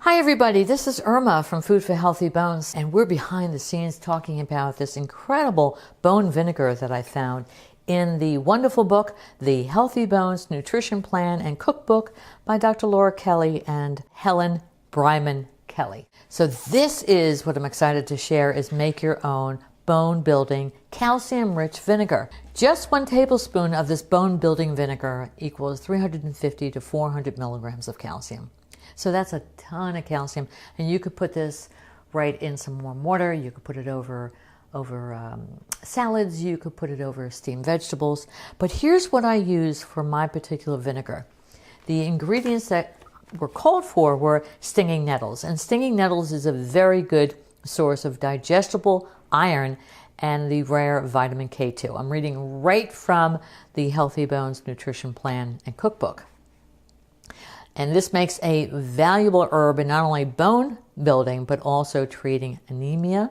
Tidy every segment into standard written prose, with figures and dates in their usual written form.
Hi everybody, this is Irma from Food for Healthy Bones, and we're behind the scenes talking about this incredible bone vinegar that I found in the wonderful book, The Healthy Bones Nutrition Plan and Cookbook by Dr. Laura Kelly and Helen Bryman Kelly. So this is what I'm excited to share, is make your own bone building calcium rich vinegar. Just 1 tablespoon of this bone building vinegar equals 350 to 400 milligrams of calcium. So that's a ton of calcium, and you could put this right in some warm water. You could put it over salads. You could put it over steamed vegetables. But here's what I use for my particular vinegar. The ingredients that were called for were stinging nettles, and stinging nettles is a very good source of digestible iron and the rare vitamin K2. I'm reading right from the Healthy Bones Nutrition Plan and Cookbook. And this makes a valuable herb in not only bone building, but also treating anemia,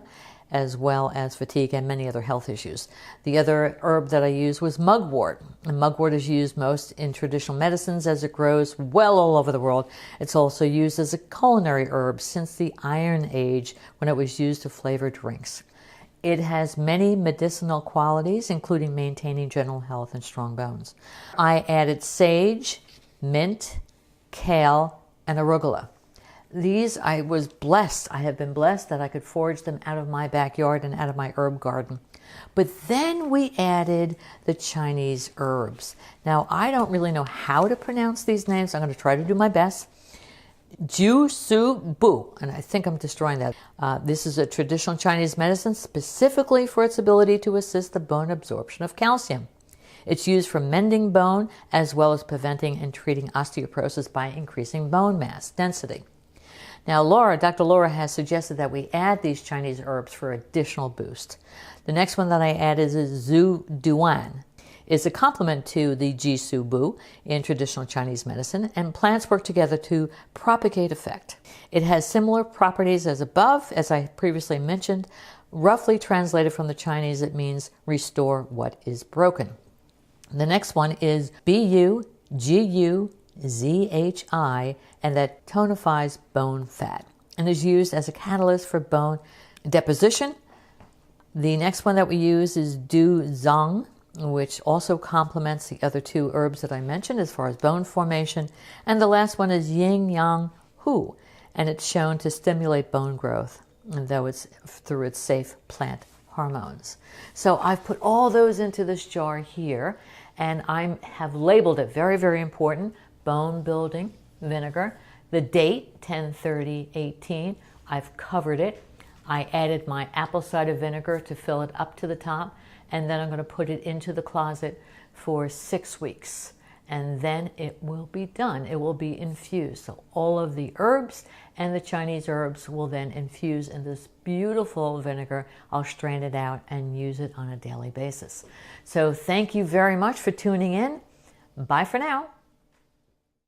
as well as fatigue and many other health issues. The other herb that I used was mugwort. And mugwort is used most in traditional medicines as it grows well all over the world. It's also used as a culinary herb since the Iron Age, when it was used to flavor drinks. It has many medicinal qualities, including maintaining general health and strong bones. I added sage, mint, kale, and arugula. These I have been blessed that I could forage them out of my backyard and out of my herb garden. But then we added the Chinese herbs. Now, I don't really know how to pronounce these names. I'm going to try to do my best. Sui Bu, and I think I'm destroying that. This is a traditional Chinese medicine specifically for its ability to assist the bone absorption of calcium. It's used for mending bone as well as preventing and treating osteoporosis by increasing bone mass density. Now, Dr. Laura has suggested that we add these Chinese herbs for additional boost. The next one that I add is Duan. It's a complement to the Sui Bu in traditional Chinese medicine, and plants work together to propagate effect. It has similar properties as above, as I previously mentioned. Roughly translated from the Chinese, it means restore what is broken. The next one is Buguzhi, and that tonifies bone fat and is used as a catalyst for bone deposition. The next one that we use is Zhong, which also complements the other 2 herbs that I mentioned as far as bone formation. And the last one is Yin Yang Huo, and it's shown to stimulate bone growth, though it's through its safe plant hormones. So I've put all those into this jar here, and I have labeled it, very, very important, bone building vinegar. The date, 10/30/18, I've covered it. I added my apple cider vinegar to fill it up to the top, and then I'm going to put it into the closet for 6 weeks. And then it will be done. It will be infused. So all of the herbs and the Chinese herbs will then infuse in this beautiful vinegar. I'll strain it out and use it on a daily basis. So thank you very much for tuning in. Bye for now.